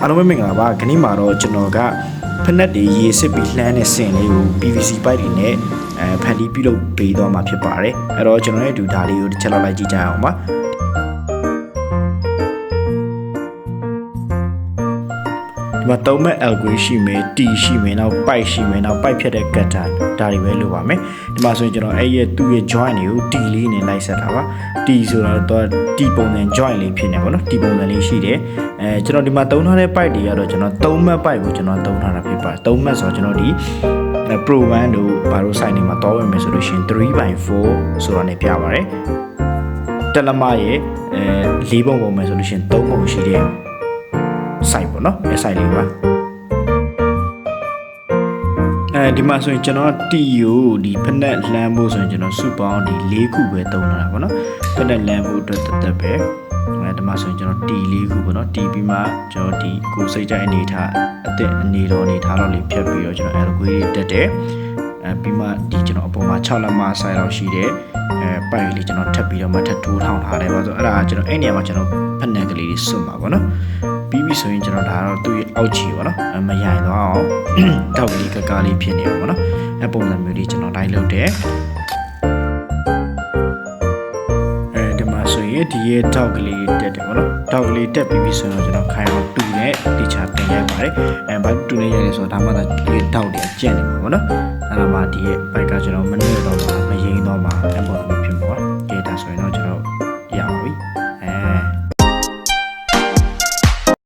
အားလုံးပဲမင်္ဂလာပါခဏမှာတော့ကျွန်တော်ကဖက်နက်တွေရေစစ်ပြီးလှမ်းတဲ့စင်လေးကို PVC ပိုက်တွေနဲ့ဖန်တီးပြုလုပ်ပေးသွားမှာဖြစ်ပါတယ်အဲ့တော့ကျွန်တော်ရဲ့အတူဒါလေးကိုတစ်ချက်လောက်လိုက်ကြည့်ကြအောင်ပါဒီမှာ3မဲ့ algorithm ရှိမယ် T ရှိမယ်နောက် pipe ရှိမယ်နောက် pipe ဖြတ်တဲ့ cutter ဒါတွေပဲလိုပါမယ်ဒီမှာဆိုရင်ကျွန်တော်အဲ့ရဲ့သူ့ရဲ့ joint တွေကို T လေးနဲ့လိုက်ဆက်တာပါ T ဆိုတာတော့ T ပုံစံ joint လေးဖြစ်နေပါတော့ T ပုံစံလေးရှိတယ်ကျွန်တော်ဒီမှာသုံးထားတဲ့ pipe တွေကတော့ကျွန်တော်3မဲ့ pipe ကိုကျွန်တော်သုံးထားတာဖြစ်ပါတယ်3မဲ့ဆိုတော့ကျွန်တော်ဒီ Pro 1တို့ဘာလို့ site နေမှာတောင်းဝင်မယ်ဆိုလို့ရှိရင် 3/4 ဆိုတာနဲ့ပြပါတယ်တက်လက်မရဲ့4ပုံပုံမယ်ဆိုလို့ရှိရင်3ပုံရှိတဲ့ site ပေါ့နော်အဲ site လေးပါဒီမှာဆိုရင်ကျွန်တော် T ကိုဒီဖက်နက်လမ်းဖို့ဆိုရင်ကျွန်တော်စုပေါင်းဒီ4ခုပဲသုံးလာတာပေါ့နော်ဖက်နက်လမ်းဖို့အတွက်တက်ပဲဒီမှာဆိုရင်ကျွန်တော် T 4ခုပေါ့နော် T ပြီးမှကျွန်တော်ဒီကိုစိတ်ကြိုက်အနေထားအသက်အနေတော်အနေထားတော့လေးဖြတ်ပြီးတော့ကျွန်တော် algorithm တက်တယ်ပြီးမှဒီကျွန်တော်အပေါ်မှာ6လက်မဆိုင်လောက်ရှိတဲ့ပိုက်လေးကျွန်တော်ထပ်ပြီးတော့မှထပ်ထိုးထောင်ထားတယ်ပေါ့ဆိုအဲ့ဒါကျွန်တော်အဲ့နေရာမှာကျွန်တော်ဖက်နက်ကလေးတွေစွတ်မှာပေါ့နော်ပြီးပြီဆိုရင်ကျွန်တော်ဒါတော့သူ့ရဲ့အောက်ခြေပေါ့နော်မရိုင်သွားအောင်တောက်ကလေးကကားလေးဖြစ်နေပါပေါ့နော်အပုံစံမျိုးလေးကျွန်တော်တိုင်းလုပ်တယ်ဒီမှာဆိုရင်ဒီရဲ့တောက်ကလေးတက်တယ်ပေါ့နော်တောက်ကလေးတက်ပြီးပြီဆိုတော့ကျွန်တော်ခိုင်အောင်တူနဲ့တခြားတင်ရိုက်ပါတယ်ဘာတူနဲ့ရိုက်လဲဆိုတော့ဒါမှသာဒီတောက်တွေကျက်နေမှာပေါ့နော်အဲ့ဒါမှဒီရဲ့ဘိုက်ကကျွန်တော်မနှဲ့တော့မှမရင်းတော့မှအပုံစံမျိုးဖြစ်မှာပါဒါဆိုရင်တော့